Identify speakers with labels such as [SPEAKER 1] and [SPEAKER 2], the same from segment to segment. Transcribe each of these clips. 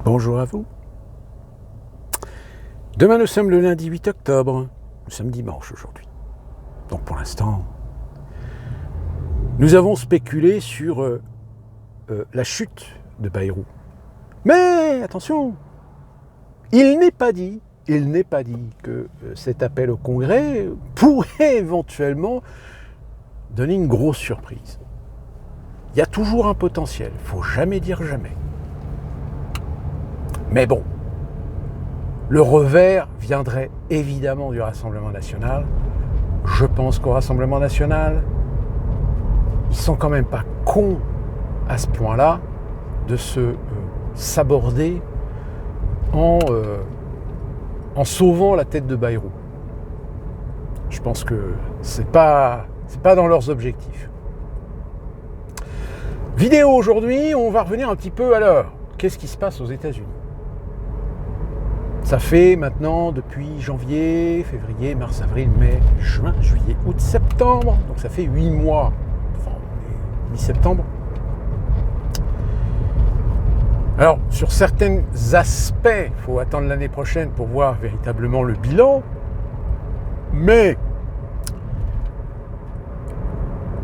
[SPEAKER 1] Bonjour à vous. Demain nous sommes le lundi 8 octobre. Nous sommes dimanche aujourd'hui. Donc pour l'instant, nous avons spéculé sur la chute de Bayrou. Mais attention, il n'est pas dit que cet appel au Congrès pourrait éventuellement donner une grosse surprise. Il y a toujours un potentiel, il ne faut jamais dire jamais. Mais bon, le revers viendrait évidemment du Rassemblement national. Je pense qu'au Rassemblement national, ils sont quand même pas cons à ce point-là de se saborder en sauvant la tête de Bayrou. Je pense que c'est pas dans leurs objectifs. Vidéo aujourd'hui, on va revenir un petit peu à l'heure. Qu'est-ce qui se passe aux États-Unis ? Ça fait maintenant depuis janvier, février, mars, avril, mai, juin, juillet, août, septembre. Donc ça fait 8 mois. Enfin, mi-septembre. Alors, sur certains aspects, il faut attendre l'année prochaine pour voir véritablement le bilan. Mais,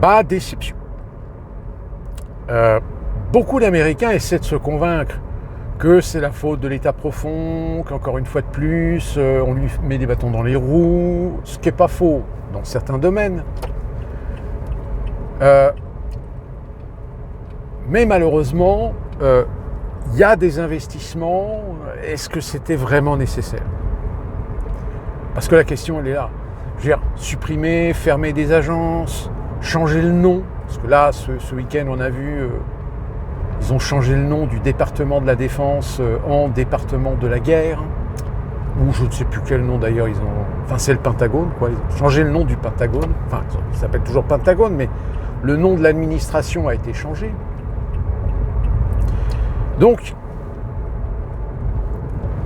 [SPEAKER 1] pas déception. Beaucoup d'Américains essaient de se convaincre que c'est la faute de l'État profond, qu'encore une fois de plus, on lui met des bâtons dans les roues, ce qui n'est pas faux dans certains domaines. Mais malheureusement, il y a des investissements. Est-ce que c'était vraiment nécessaire ? Parce que la question, elle est là. Je veux dire, supprimer, fermer des agences, changer le nom. Parce que là, ce week-end, on a vu... Ils ont changé le nom du département de la défense en département de la guerre, ou je ne sais plus quel nom d'ailleurs ils ont. Enfin, c'est le Pentagone, quoi. Ils ont changé le nom du Pentagone. Enfin, il s'appelle toujours Pentagone, mais le nom de l'administration a été changé. Donc,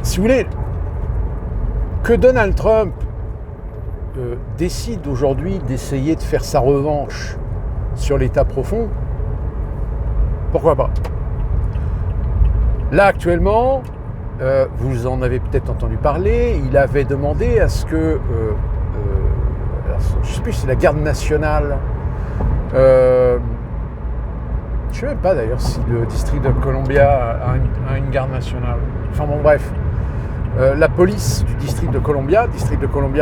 [SPEAKER 1] si vous voulez, que Donald Trump décide aujourd'hui d'essayer de faire sa revanche sur l'État profond, pourquoi pas ? Là, actuellement, vous en avez peut-être entendu parler, il avait demandé à ce que, alors, je ne sais plus si c'est la garde nationale, je ne sais même pas d'ailleurs si le district de Columbia a une garde nationale. Enfin bon, bref, la police du district de Columbia,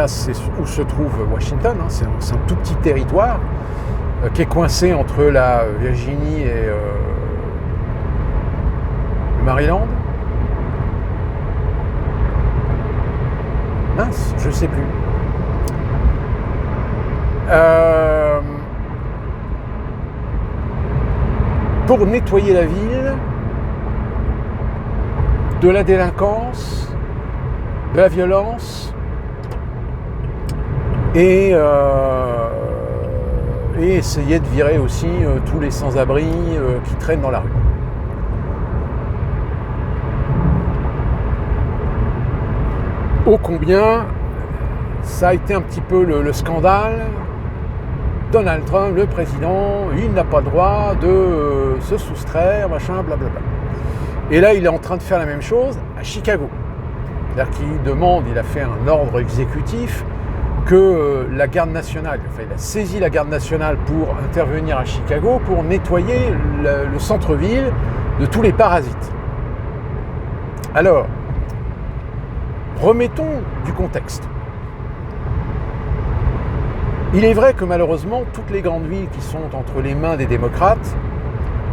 [SPEAKER 1] c'est où se trouve Washington, hein, c'est un tout petit territoire qui est coincé entre la Virginie et Maryland. Mince, je sais plus. Pour nettoyer la ville de la délinquance, de la violence et essayer de virer aussi tous les sans-abri qui traînent dans la rue. Ô combien ça a été un petit peu le scandale. Donald Trump, le président, il n'a pas le droit de se soustraire, machin, blablabla. Et là, il est en train de faire la même chose à Chicago. C'est-à-dire qu'il demande, il a fait un ordre exécutif que la garde nationale, enfin, il a saisi la garde nationale pour intervenir à Chicago pour nettoyer le centre-ville de tous les parasites. Alors, remettons du contexte. Il est vrai que malheureusement, toutes les grandes villes qui sont entre les mains des démocrates,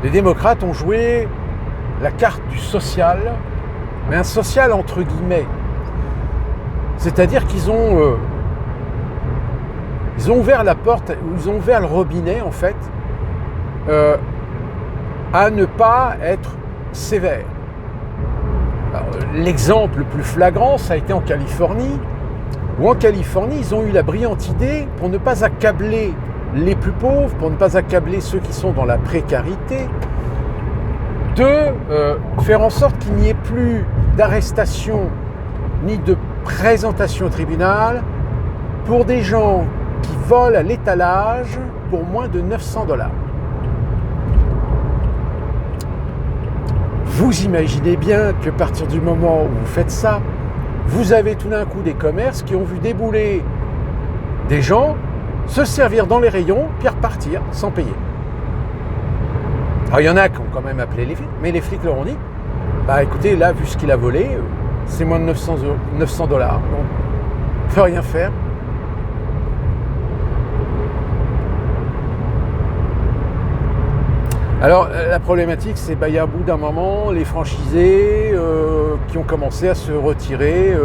[SPEAKER 1] les démocrates ont joué la carte du social, mais un social entre guillemets. C'est-à-dire qu'ils ont ouvert la porte, ils ont ouvert le robinet en fait, à ne pas être sévère. Alors, l'exemple le plus flagrant, ça a été en Californie, où en Californie, ils ont eu la brillante idée, pour ne pas accabler les plus pauvres, pour ne pas accabler ceux qui sont dans la précarité, de faire en sorte qu'il n'y ait plus d'arrestation ni de présentation au tribunal pour des gens qui volent à l'étalage pour moins de $900. vous imaginez bien qu'à partir du moment où vous faites ça, vous avez tout d'un coup des commerces qui ont vu débouler des gens, se servir dans les rayons, puis repartir sans payer. Alors il y en a qui ont quand même appelé les flics, mais les flics leur ont dit, bah écoutez, là, vu ce qu'il a volé, c'est moins de 900 $, donc on ne peut rien faire. Alors la problématique, c'est qu'il y a au bout d'un moment les franchisés qui ont commencé à se retirer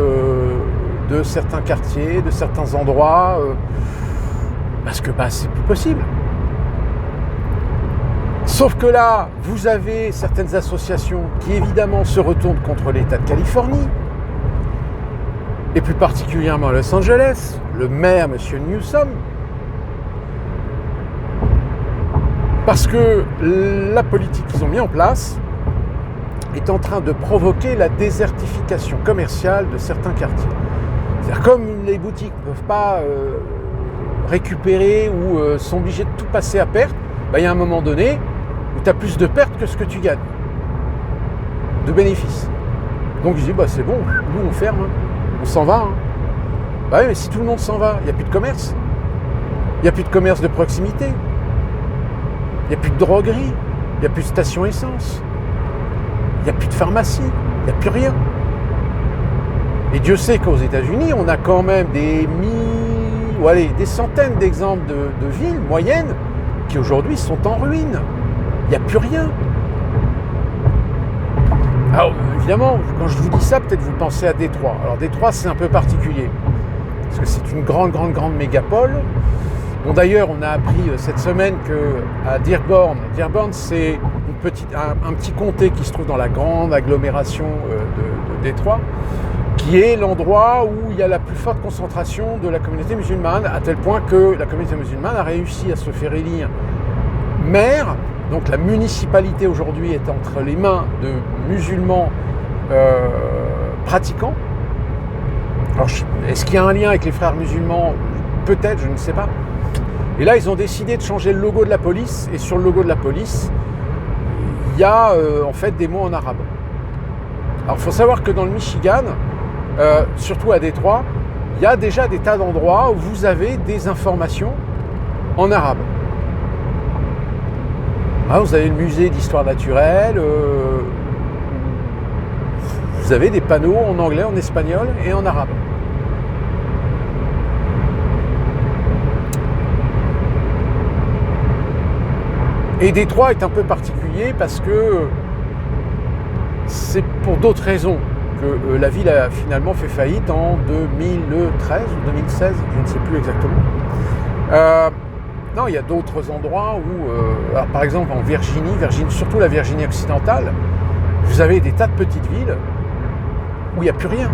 [SPEAKER 1] de certains quartiers, de certains endroits, parce que c'est plus possible. Sauf que là, vous avez certaines associations qui évidemment se retournent contre l'État de Californie, et plus particulièrement à Los Angeles, le maire, M. Newsom, parce que la politique qu'ils ont mis en place est en train de provoquer la désertification commerciale de certains quartiers. C'est-à-dire comme les boutiques ne peuvent pas récupérer ou sont obligées de tout passer à perte, il y a un moment donné où tu as plus de pertes que ce que tu gagnes, de bénéfices. Donc je dis, c'est bon, nous on ferme, on s'en va. Oui, mais si tout le monde s'en va, il n'y a plus de commerce. Il n'y a plus de commerce de proximité. Il n'y a plus de droguerie, il n'y a plus de station essence, il n'y a plus de pharmacie, il n'y a plus rien. Et Dieu sait qu'aux États-Unis, on a quand même des centaines d'exemples de villes moyennes qui aujourd'hui sont en ruine. Il n'y a plus rien. Alors évidemment, quand je vous dis ça, peut-être vous pensez à Détroit. Alors Détroit, c'est un peu particulier, parce que c'est une grande mégapole. Bon, d'ailleurs, on a appris cette semaine qu'à Dearborn, c'est un petit comté qui se trouve dans la grande agglomération de Détroit, qui est l'endroit où il y a la plus forte concentration de la communauté musulmane, à tel point que la communauté musulmane a réussi à se faire élire maire. Donc la municipalité aujourd'hui est entre les mains de musulmans pratiquants. Alors, est-ce qu'il y a un lien avec les frères musulmans? Peut-être, je ne sais pas. Et là, ils ont décidé de changer le logo de la police. Et sur le logo de la police, il y a en fait des mots en arabe. Alors, il faut savoir que dans le Michigan, surtout à Détroit, il y a déjà des tas d'endroits où vous avez des informations en arabe. Vous avez le musée d'histoire naturelle, vous avez des panneaux en anglais, en espagnol et en arabe. Et Détroit est un peu particulier parce que c'est pour d'autres raisons que la ville a finalement fait faillite en 2013 ou 2016, je ne sais plus exactement. Non, il y a d'autres endroits où, alors par exemple en Virginie, surtout la Virginie occidentale, vous avez des tas de petites villes où il n'y a plus rien.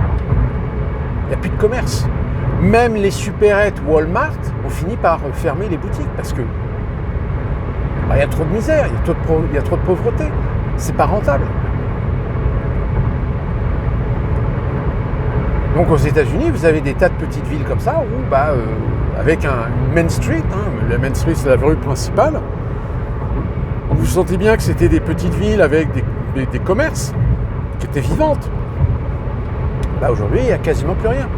[SPEAKER 1] Il n'y a plus de commerce. Même les supérettes Walmart ont fini par fermer les boutiques parce que il y a trop de misère, il y a trop de pauvreté. C'est pas rentable. Donc aux États-Unis, vous avez des tas de petites villes comme ça où, avec un Main Street, la Main Street c'est la rue principale, vous sentez bien que c'était des petites villes avec des commerces qui étaient vivantes. Aujourd'hui, il n'y a quasiment plus rien.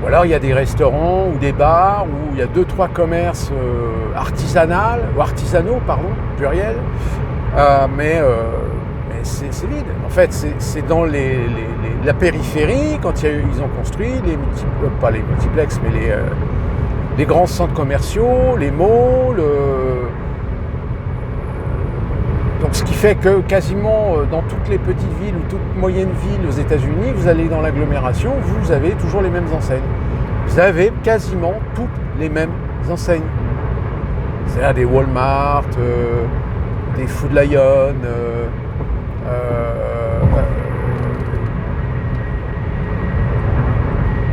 [SPEAKER 1] Ou alors il y a des restaurants ou des bars où il y a 2-3 commerces artisanaux, pluriel, mais c'est vide. En fait, c'est dans la périphérie, quand ils ont construit pas les multiplex, mais les grands centres commerciaux, les malls. Donc ce qui fait que quasiment dans toutes les petites villes ou toutes moyennes villes aux États-Unis, vous allez dans l'agglomération, vous avez toujours les mêmes enseignes. Vous avez quasiment toutes les mêmes enseignes. C'est-à-dire des Walmart, des Food Lion,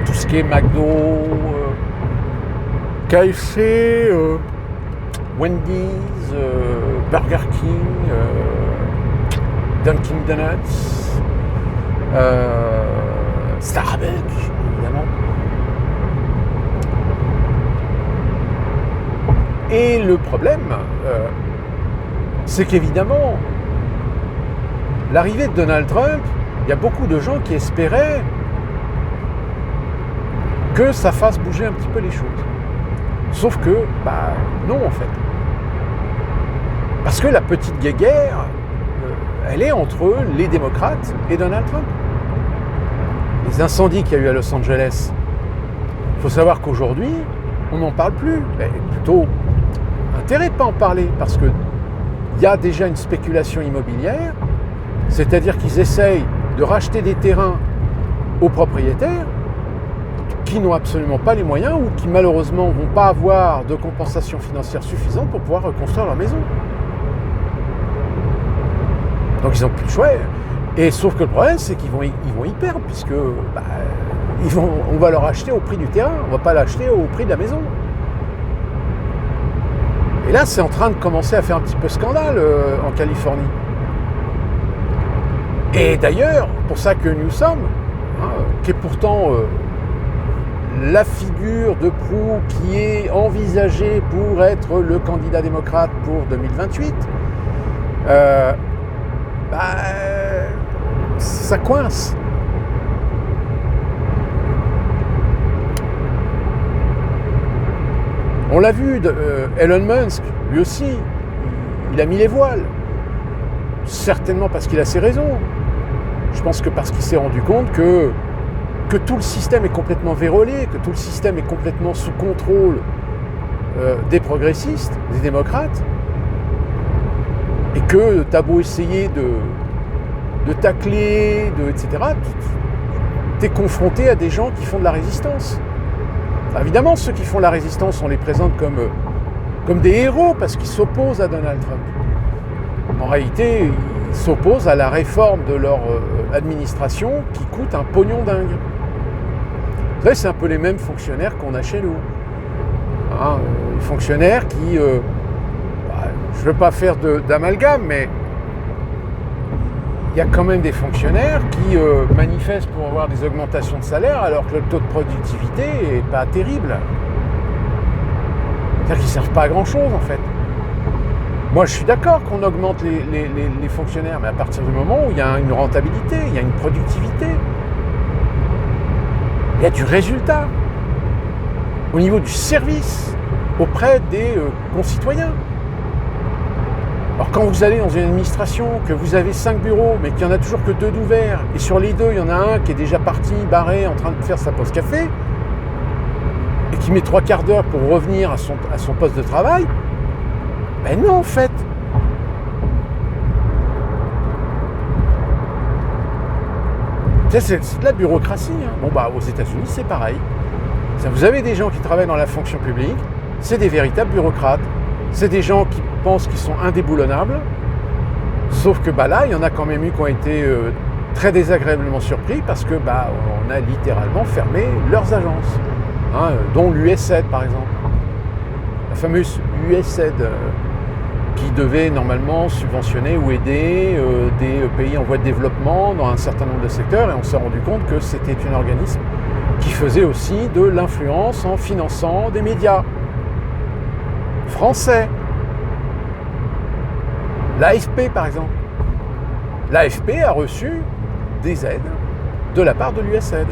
[SPEAKER 1] tout ce qui est McDo, KFC, Wendy's, Burger King, Dunkin' Donuts, Starbucks, évidemment. Et le problème, c'est qu'évidemment, l'arrivée de Donald Trump, il y a beaucoup de gens qui espéraient que ça fasse bouger un petit peu les choses. Sauf que, non en fait. Parce que la petite guéguerre, elle est entre les démocrates et Donald Trump. Les incendies qu'il y a eu à Los Angeles, il faut savoir qu'aujourd'hui, on n'en parle plus. Mais plutôt intérêt de ne pas en parler, parce qu'il y a déjà une spéculation immobilière, c'est-à-dire qu'ils essayent de racheter des terrains aux propriétaires qui n'ont absolument pas les moyens ou qui malheureusement ne vont pas avoir de compensation financière suffisante pour pouvoir reconstruire leur maison. Donc ils n'ont plus de choix. Et sauf que le problème, c'est qu'ils vont y perdre, puisque on va leur acheter au prix du terrain, on ne va pas l'acheter au prix de la maison. Et là, c'est en train de commencer à faire un petit peu scandale en Californie. Et d'ailleurs, pour ça que Newsom, qui est pourtant la figure de proue qui est envisagée pour être le candidat démocrate pour 2028, ça coince. On l'a vu, Elon Musk, lui aussi, il a mis les voiles. Certainement parce qu'il a ses raisons. Je pense que parce qu'il s'est rendu compte que tout le système est complètement vérolé, que tout le système est complètement sous contrôle des progressistes, des démocrates, et que tu as beau essayer de tacler, etc., tu es confronté à des gens qui font de la résistance. Alors évidemment, ceux qui font de la résistance, on les présente comme des héros parce qu'ils s'opposent à Donald Trump. En réalité, ils s'opposent à la réforme de leur administration qui coûte un pognon dingue. Vous savez, c'est un peu les mêmes fonctionnaires qu'on a chez nous. Les fonctionnaires qui... je ne veux pas faire d'amalgame, mais il y a quand même des fonctionnaires qui manifestent pour avoir des augmentations de salaire alors que le taux de productivité n'est pas terrible. C'est-à-dire qu'ils ne servent pas à grand-chose en fait. Moi je suis d'accord qu'on augmente les fonctionnaires, mais à partir du moment où il y a une rentabilité, il y a une productivité, il y a du résultat au niveau du service auprès des concitoyens. Alors quand vous allez dans une administration, que vous avez 5 bureaux, mais qu'il n'y en a toujours que 2 d'ouverts, et sur les 2, il y en a un qui est déjà parti, barré, en train de faire sa pause café, et qui met 3 quarts d'heure pour revenir à son poste de travail, ben non en fait. C'est de la bureaucratie. Aux États-Unis, c'est pareil. Vous avez des gens qui travaillent dans la fonction publique, c'est des véritables bureaucrates. C'est des gens qui pensent qu'ils sont indéboulonnables, sauf que là, il y en a quand même eu qui ont été très désagréablement surpris parce que on a littéralement fermé leurs agences, dont l'USAID par exemple. La fameuse USAID qui devait normalement subventionner ou aider des pays en voie de développement dans un certain nombre de secteurs, et on s'est rendu compte que c'était un organisme qui faisait aussi de l'influence en finançant des médias français. L'AFP par exemple. L'AFP a reçu des aides de la part de l'USAID.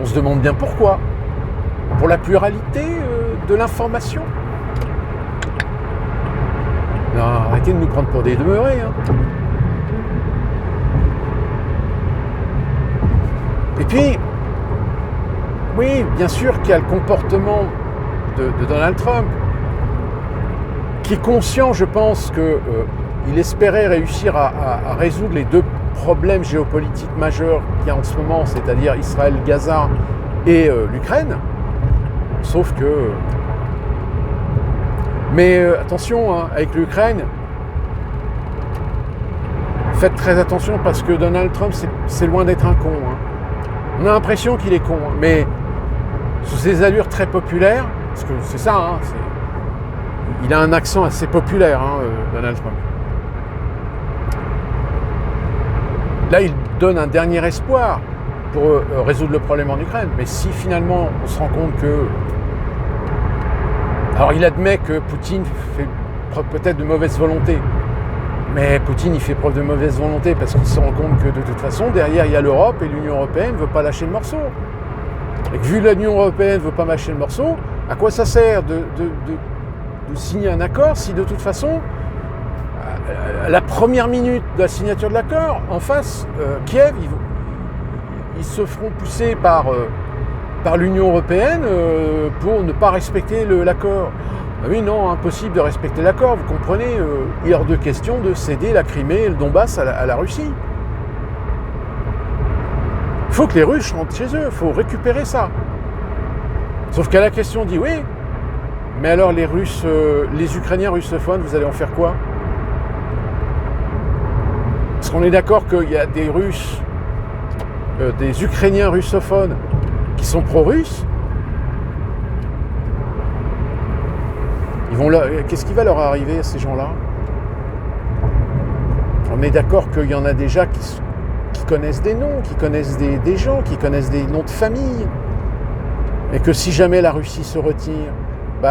[SPEAKER 1] On se demande bien pourquoi. Pour la pluralité de l'information. Non, arrêtez de nous prendre pour des demeurés. Et puis, oui, bien sûr qu'il y a le comportement de Donald Trump, qui est conscient, je pense, qu'il espérait réussir à résoudre les 2 problèmes géopolitiques majeurs qu'il y a en ce moment, c'est-à-dire Israël, Gaza et l'Ukraine. Sauf que... Mais attention, avec l'Ukraine, faites très attention parce que Donald Trump, c'est loin d'être un con. On a l'impression qu'il est con, mais sous ses allures très populaires, parce que c'est ça, il a un accent assez populaire, Donald Trump. Là, il donne un dernier espoir pour résoudre le problème en Ukraine. Mais si finalement on se rend compte que... Alors il admet que Poutine fait peut-être de mauvaise volonté. Mais Poutine, il fait preuve de mauvaise volonté parce qu'il se rend compte que de toute façon, derrière, il y a l'Europe et l'Union européenne ne veut pas lâcher le morceau. Et que vu que l'Union européenne ne veut pas lâcher le morceau, à quoi ça sert de signer un accord si de toute façon, à la première minute de la signature de l'accord, en face, Kiev, ils se feront pousser par l'Union européenne pour ne pas respecter l'accord. Ah oui, non, impossible de respecter l'accord, vous comprenez, il est hors de question de céder la Crimée et le Donbass à la Russie. Il faut que les Russes rentrent chez eux, il faut récupérer ça. Sauf qu'à la question, on dit oui, mais alors les Ukrainiens russophones, vous allez en faire quoi? Parce qu'on est d'accord qu'il y a des Russes, des Ukrainiens russophones qui sont pro-russes. Qu'est-ce qui va leur arriver à ces gens-là? On est d'accord qu'il y en a déjà qui connaissent des noms, qui connaissent des gens, qui connaissent des noms de famille. Et que si jamais la Russie se retire,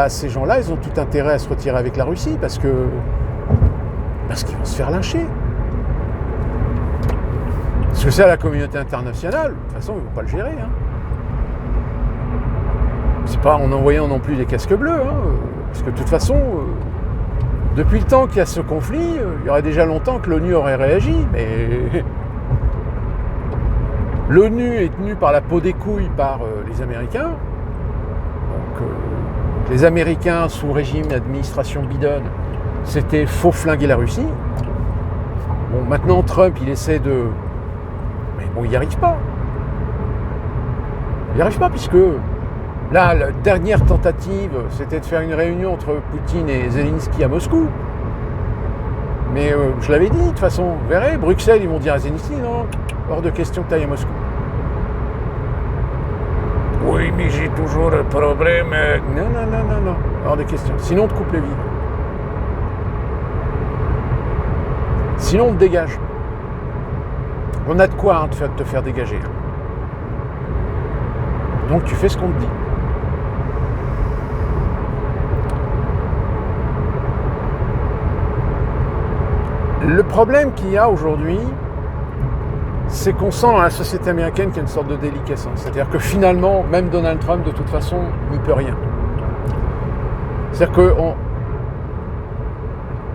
[SPEAKER 1] ces gens-là, ils ont tout intérêt à se retirer avec la Russie parce qu'ils vont se faire lyncher. Parce que c'est à la communauté internationale, de toute façon, ils ne vont pas le gérer. Hein. C'est pas en envoyant non plus des casques bleus. Hein. Parce que de toute façon, depuis le temps qu'il y a ce conflit, il y aurait déjà longtemps que l'ONU aurait réagi, mais l'ONU est tenue par la peau des couilles par les Américains. Donc les Américains sous régime d'administration Biden, c'était faut flinguer la Russie. Bon, maintenant Trump, il essaie de... Mais bon, il n'y arrive pas. Il n'y arrive pas puisque... Là, la dernière tentative, c'était de faire une réunion entre Poutine et Zelensky à Moscou. Mais je l'avais dit, de toute façon, vous verrez, Bruxelles, ils vont dire à Zelensky, non, hors de question que tu ailles à Moscou. Oui, mais j'ai toujours un problème. Non, hors de question. Sinon, on te coupe les vivres. Sinon, on te dégage. On a de quoi te faire dégager. Donc, tu fais ce qu'on te dit. Le problème qu'il y a aujourd'hui, c'est qu'on sent dans la société américaine qu'il y a une sorte de déliquescence. C'est-à-dire que finalement, même Donald Trump, de toute façon, n'y peut rien. C'est-à-dire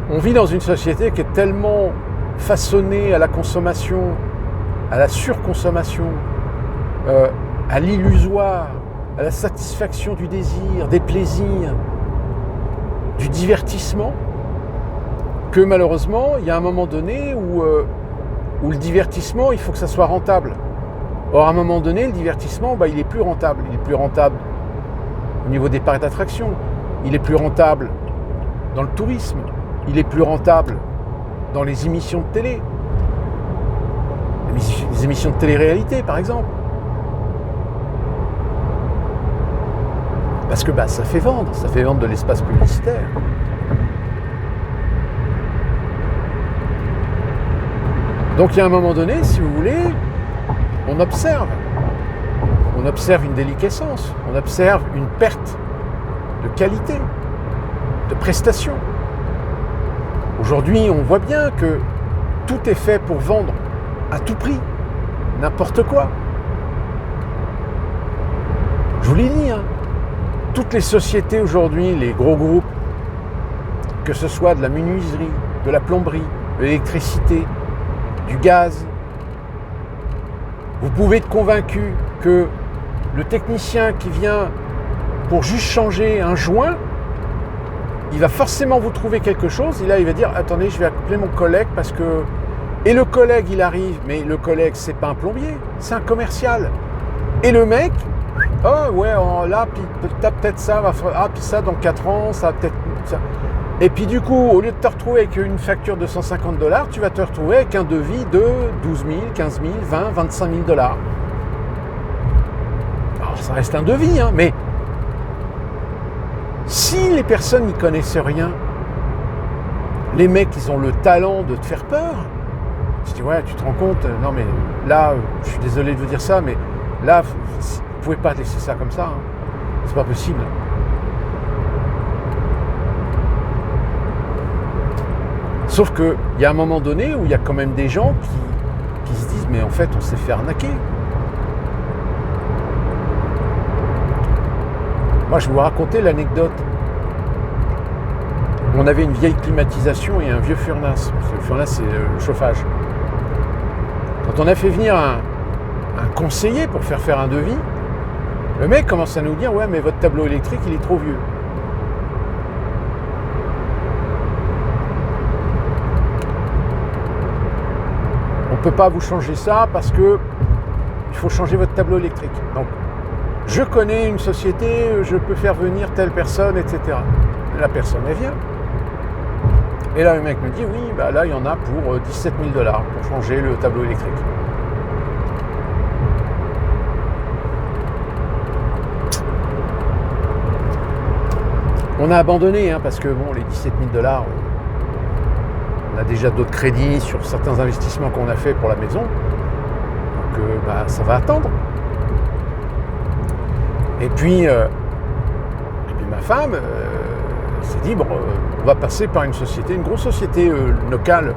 [SPEAKER 1] qu'on vit dans une société qui est tellement façonnée à la consommation, à la surconsommation, à l'illusoire, à la satisfaction du désir, des plaisirs, du divertissement, que malheureusement, il y a un moment donné où le divertissement, il faut que ça soit rentable. Or, à un moment donné, le divertissement, il est plus rentable. Il est plus rentable au niveau des parcs d'attraction. Il est plus rentable dans le tourisme. Il est plus rentable dans les émissions de télé. Les émissions de télé-réalité, par exemple. Parce que ça fait vendre de l'espace publicitaire. Donc il y a un moment donné, si vous voulez, on observe une déliquescence, on observe une perte de qualité, de prestation. Aujourd'hui, on voit bien que tout est fait pour vendre à tout prix, n'importe quoi. Je vous l'ai dit, toutes les sociétés aujourd'hui, les gros groupes, que ce soit de la menuiserie, de la plomberie, de l'électricité, du gaz, vous pouvez être convaincu que le technicien qui vient pour juste changer un joint, il va forcément vous trouver quelque chose, et là il va dire attendez, je vais appeler mon collègue parce que... Et le collègue il arrive, mais le collègue c'est pas un plombier, c'est un commercial. Et le mec, oh ouais, là, puis peut-être ça, puis ça dans 4 ans, ça va peut-être... Ça. Et puis du coup, au lieu de te retrouver avec une facture de $150, tu vas te retrouver avec un devis de 12 000, 15 000, 20 25 000 $. Alors ça reste un devis, mais si les personnes n'y connaissent rien, les mecs, ils ont le talent de te faire peur. Je dis ouais, tu te rends compte, non mais là, je suis désolé de vous dire ça, mais là, vous ne pouvez pas laisser ça comme ça, c'est pas possible. Sauf qu'il y a un moment donné où il y a quand même des gens qui se disent mais en fait on s'est fait arnaquer. Moi je vais vous raconter l'anecdote. On avait une vieille climatisation et un vieux furnace. Le furnace c'est le chauffage. Quand on a fait venir un conseiller pour faire un devis, le mec commence à nous dire ouais mais votre tableau électrique il est trop vieux. On ne peut pas vous changer ça parce que il faut changer votre tableau électrique. Donc je connais une société, je peux faire venir telle personne, etc. La personne elle vient. Et là le mec me dit oui bah là il y en a pour 17 000 $ pour changer le tableau électrique. On a abandonné parce que bon, les 17 000 $, on a déjà d'autres crédits sur certains investissements qu'on a fait pour la maison. Donc ça va attendre. Et puis ma femme s'est dit bon, on va passer par une société, une grosse société locale.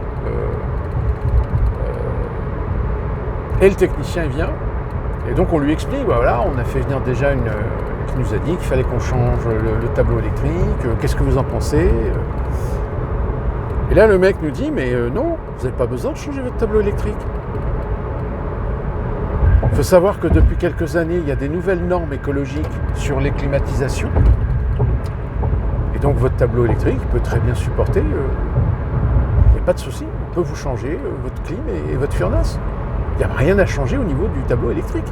[SPEAKER 1] Et le technicien il vient. Et donc on lui explique, voilà, on a fait venir déjà une qui nous a dit qu'il fallait qu'on change le tableau électrique, qu'est-ce que vous en pensez? Et là le mec nous dit, mais non, vous n'avez pas besoin de changer votre tableau électrique. Il faut savoir que depuis quelques années, il y a des nouvelles normes écologiques sur les climatisations. Et donc votre tableau électrique peut très bien supporter, il n'y a pas de souci, on peut vous changer votre clim et votre furnace. Il n'y a rien à changer au niveau du tableau électrique.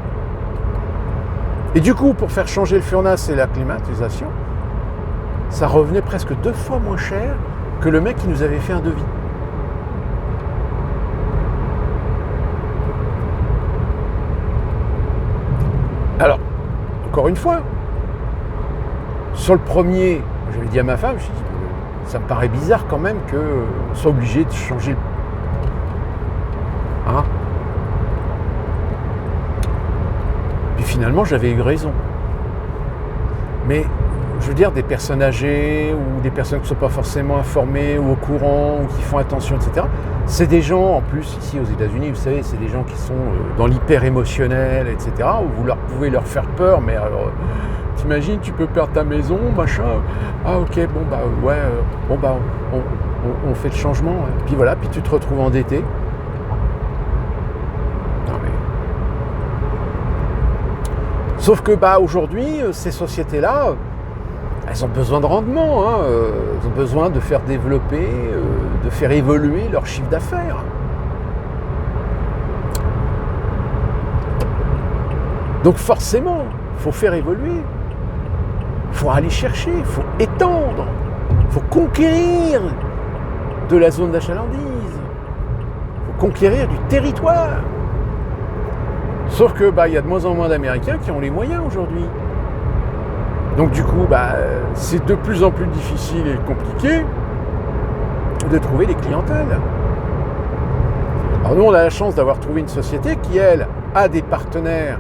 [SPEAKER 1] Et du coup, pour faire changer le furnace et la climatisation, ça revenait presque 2 fois moins cher que le mec qui nous avait fait un devis. Alors, encore une fois, sur le premier, j'avais dit à ma femme, je me suis dit, ça me paraît bizarre quand même qu'on soit obligé de changer le... Puis finalement, j'avais eu raison. Mais, je veux dire, des personnes âgées ou des personnes qui ne sont pas forcément informées ou au courant ou qui font attention, etc., c'est des gens, en plus, ici aux États-Unis, vous savez, c'est des gens qui sont dans l'hyper émotionnel, etc., où vous pouvez leur faire peur, mais alors, t'imagines, tu peux perdre ta maison, machin, ah ok, bon bah ouais, on fait le changement, puis voilà, puis tu te retrouves endetté. Sauf que aujourd'hui, ces sociétés-là, elles ont besoin de rendement, elles ont besoin de faire développer, de faire évoluer leur chiffre d'affaires. Donc forcément, il faut faire évoluer, il faut aller chercher, il faut étendre, il faut conquérir de la zone d'achalandise, il faut conquérir du territoire. Sauf que il y a de moins en moins d'Américains qui ont les moyens aujourd'hui. Donc du coup, c'est de plus en plus difficile et compliqué de trouver des clientèles. Alors nous, on a la chance d'avoir trouvé une société qui, elle, a des partenaires.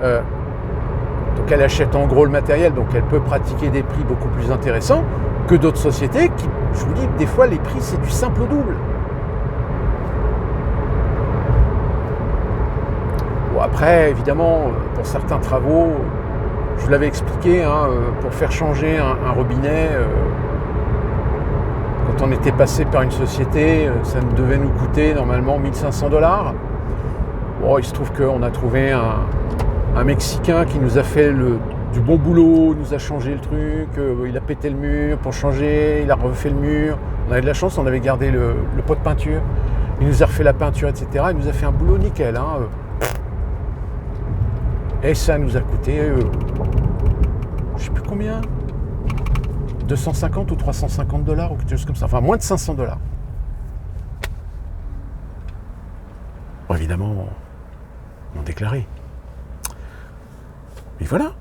[SPEAKER 1] Donc elle achète en gros le matériel, donc elle peut pratiquer des prix beaucoup plus intéressants que d'autres sociétés qui, je vous dis, des fois les prix c'est du simple au double. Bon, après, évidemment, pour certains travaux, je vous l'avais expliqué, pour faire changer un robinet, quand on était passé par une société, ça devait nous coûter normalement 1 500 $. Bon, il se trouve qu'on a trouvé un Mexicain qui nous a fait du bon boulot, nous a changé le truc, il a pété le mur pour changer, il a refait le mur. On avait de la chance, on avait gardé le pot de peinture. Il nous a refait la peinture, etc. Il nous a fait un boulot nickel. Et ça nous a coûté, je ne sais plus combien, 250 ou 350 $ ou quelque chose comme ça. Enfin, moins de 500 $. Bon, évidemment, on déclaré. Mais voilà.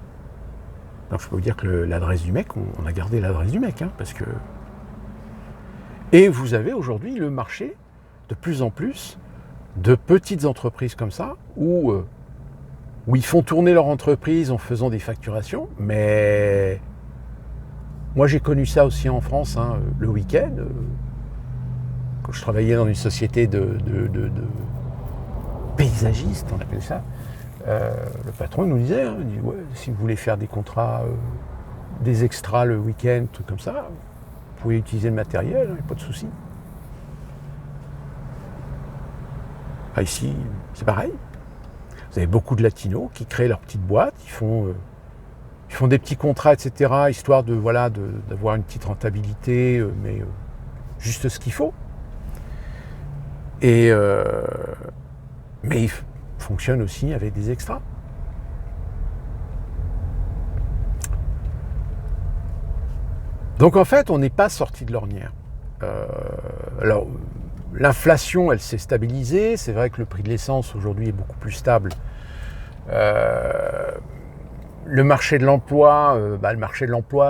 [SPEAKER 1] Donc je peux vous dire que l'adresse du mec, on a gardé l'adresse du mec, parce que... Et vous avez aujourd'hui le marché, de plus en plus, de petites entreprises comme ça, où ils font tourner leur entreprise en faisant des facturations, mais moi j'ai connu ça aussi en France, le week-end. quand je travaillais dans une société de paysagistes, on appelle ça, le patron nous disait, il dit, ouais, si vous voulez faire des contrats, des extras le week-end, trucs comme ça, vous pouvez utiliser le matériel, il n'y a pas de souci. Ici, c'est pareil. Vous avez beaucoup de latinos qui créent leur petite boîte, ils font des petits contrats, etc., histoire d'avoir une petite rentabilité, mais juste ce qu'il faut. Mais ils fonctionnent aussi avec des extras. Donc en fait, on n'est pas sorti de l'ornière. Alors, l'inflation, elle s'est stabilisée. C'est vrai que le prix de l'essence aujourd'hui est beaucoup plus stable. Le marché de l'emploi,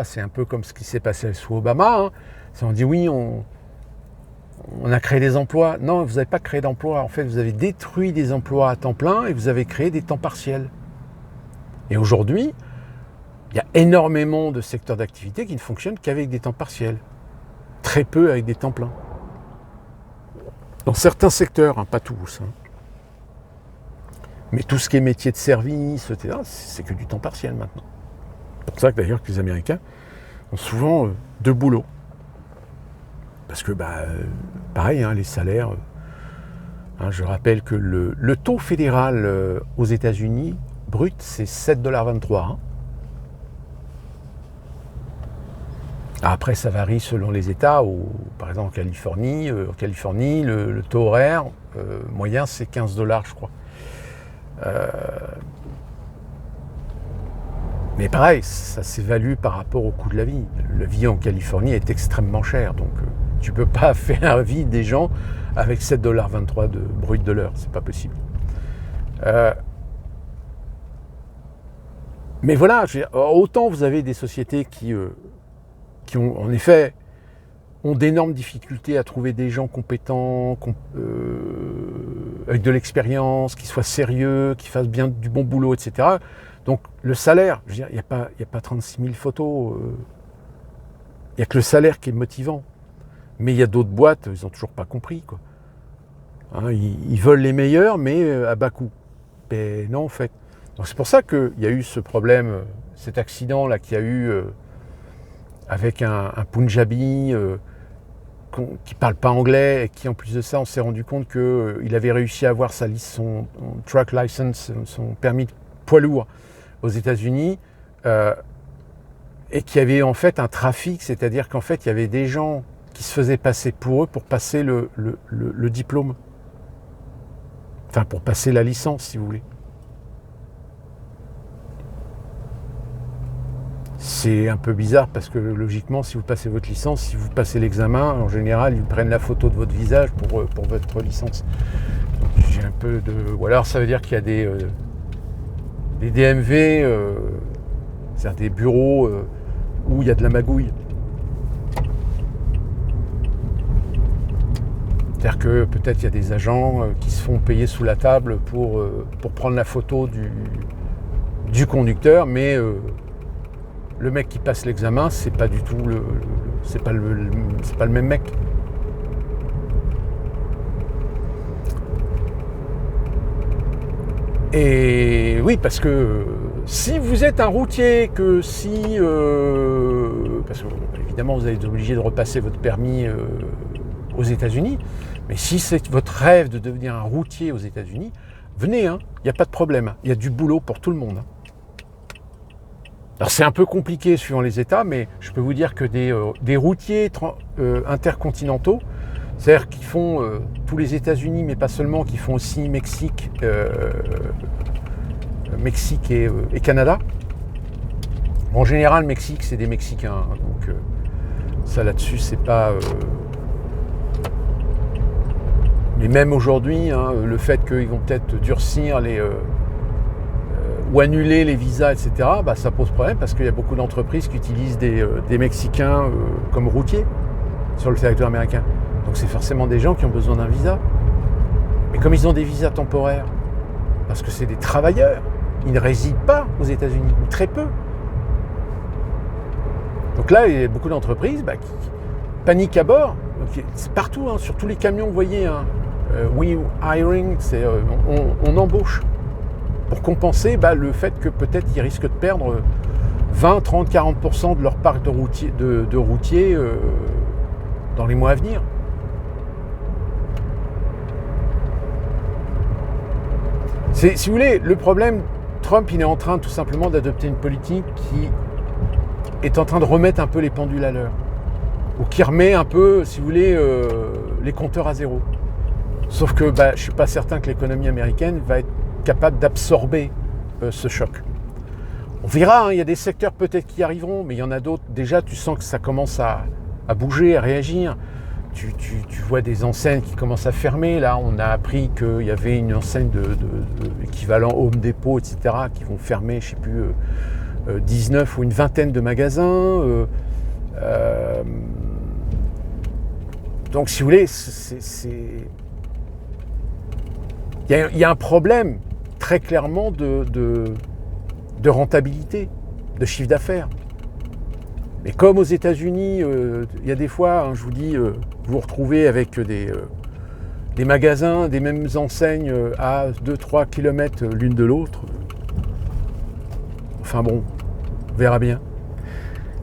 [SPEAKER 1] c'est un peu comme ce qui s'est passé sous Obama. Hein. On dit oui, on a créé des emplois. Non, vous n'avez pas créé d'emplois. En fait, vous avez détruit des emplois à temps plein et vous avez créé des temps partiels. Et aujourd'hui, il y a énormément de secteurs d'activité qui ne fonctionnent qu'avec des temps partiels. Très peu avec des temps pleins. Dans certains secteurs, hein, pas tous. Hein. Mais tout ce qui est métier de service, etc., c'est que du temps partiel maintenant. C'est pour ça que d'ailleurs que les Américains ont souvent deux boulots. Parce que, pareil, hein, les salaires... je rappelle que le taux fédéral aux États-Unis, brut, c'est 7,23 $. Hein. Après, ça varie selon les États. Par exemple, en Californie, le taux horaire moyen, c'est 15 $, je crois. Mais pareil, ça s'évalue par rapport au coût de la vie. La vie en Californie est extrêmement chère, donc tu ne peux pas faire vivre des gens avec 7,23 $ de brut de l'heure, c'est pas possible. Mais voilà, autant vous avez des sociétés qui ont en effet d'énormes difficultés à trouver des gens compétents, avec de l'expérience, qui soient sérieux, qui fassent bien du bon boulot, etc. Donc le salaire, je veux dire, il n'y a pas 36 000 photos, il n'y a que le salaire qui est motivant. Mais il y a d'autres boîtes, ils n'ont toujours pas compris, quoi. Hein, ils veulent les meilleurs, mais à bas coût. Mais non, en fait. Donc c'est pour ça qu'il y a eu ce problème, cet accident là qu'il y a eu avec un Punjabi qui ne parle pas anglais et qui, en plus de ça, on s'est rendu compte qu'il avait réussi à avoir son truck license, son permis de poids lourd aux États-Unis, et qu'il y avait en fait un trafic, c'est-à-dire qu'en fait, il y avait des gens qui se faisaient passer pour eux pour passer le diplôme. Enfin, pour passer la licence, si vous voulez. C'est un peu bizarre parce que logiquement, si vous passez votre licence, si vous passez l'examen, en général, ils prennent la photo de votre visage pour votre licence. Donc, j'ai un peu de... Ou alors ça veut dire qu'il y a des DMV, c'est-à-dire des bureaux où il y a de la magouille. C'est-à-dire que peut-être il y a des agents qui se font payer sous la table pour prendre la photo du conducteur, mais... le mec qui passe l'examen, c'est pas du tout c'est pas le même mec. Et oui, parce que si vous êtes un routier, parce que évidemment vous êtes obligé de repasser votre permis aux États-Unis, mais si c'est votre rêve de devenir un routier aux États-Unis, venez, hein, il n'y a pas de problème, il y a du boulot pour tout le monde. Hein. Alors c'est un peu compliqué suivant les États, mais je peux vous dire que des routiers intercontinentaux, c'est-à-dire qui font tous les États-Unis, mais pas seulement, qui font aussi Mexique et Canada. En général, Mexique, c'est des Mexicains, hein, donc ça là-dessus, c'est pas... Mais même aujourd'hui, hein, le fait qu'ils vont peut-être durcir ou annuler les visas, etc., ça pose problème parce qu'il y a beaucoup d'entreprises qui utilisent des Mexicains comme routiers sur le territoire américain. Donc c'est forcément des gens qui ont besoin d'un visa. Mais comme ils ont des visas temporaires, parce que c'est des travailleurs, ils ne résident pas aux États-Unis, ou très peu. Donc là, il y a beaucoup d'entreprises qui paniquent à bord C'est partout, hein, sur tous les camions, vous voyez, hein, we hiring, on embauche pour compenser le fait que peut-être ils risquent de perdre 20, 30, 40% de leur parc de routiers dans les mois à venir. Si vous voulez, le problème, Trump, il est en train tout simplement d'adopter une politique qui est en train de remettre un peu les pendules à l'heure. Ou qui remet un peu, si vous voulez, les compteurs à zéro. Sauf que je ne suis pas certain que l'économie américaine va être capable d'absorber ce choc. On verra, hein, il y a des secteurs peut-être qui arriveront, mais il y en a d'autres. Déjà, tu sens que ça commence à bouger, à réagir. Tu vois des enseignes qui commencent à fermer. Là, on a appris qu'il y avait une enseigne de équivalent Home Depot, etc., qui vont fermer, je ne sais plus, 19 ou une vingtaine de magasins. Donc, si vous voulez, il y a un problème très clairement de rentabilité, de chiffre d'affaires. Mais comme aux États-Unis, il y a des fois, hein, je vous dis, vous vous retrouvez avec des magasins, des mêmes enseignes à 2-3 km l'une de l'autre. Enfin bon, on verra bien.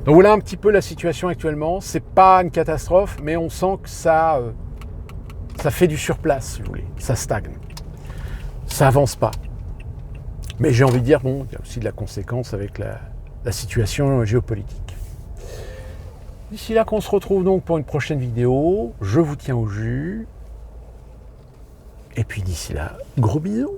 [SPEAKER 1] Donc voilà un petit peu la situation actuellement. C'est pas une catastrophe, mais on sent que ça fait du surplace, si vous voulez. Ça stagne. Ça avance pas. Mais j'ai envie de dire, bon, il y a aussi de la conséquence avec la situation géopolitique. D'ici là qu'on se retrouve donc pour une prochaine vidéo. Je vous tiens au jus. Et puis d'ici là, gros bisous.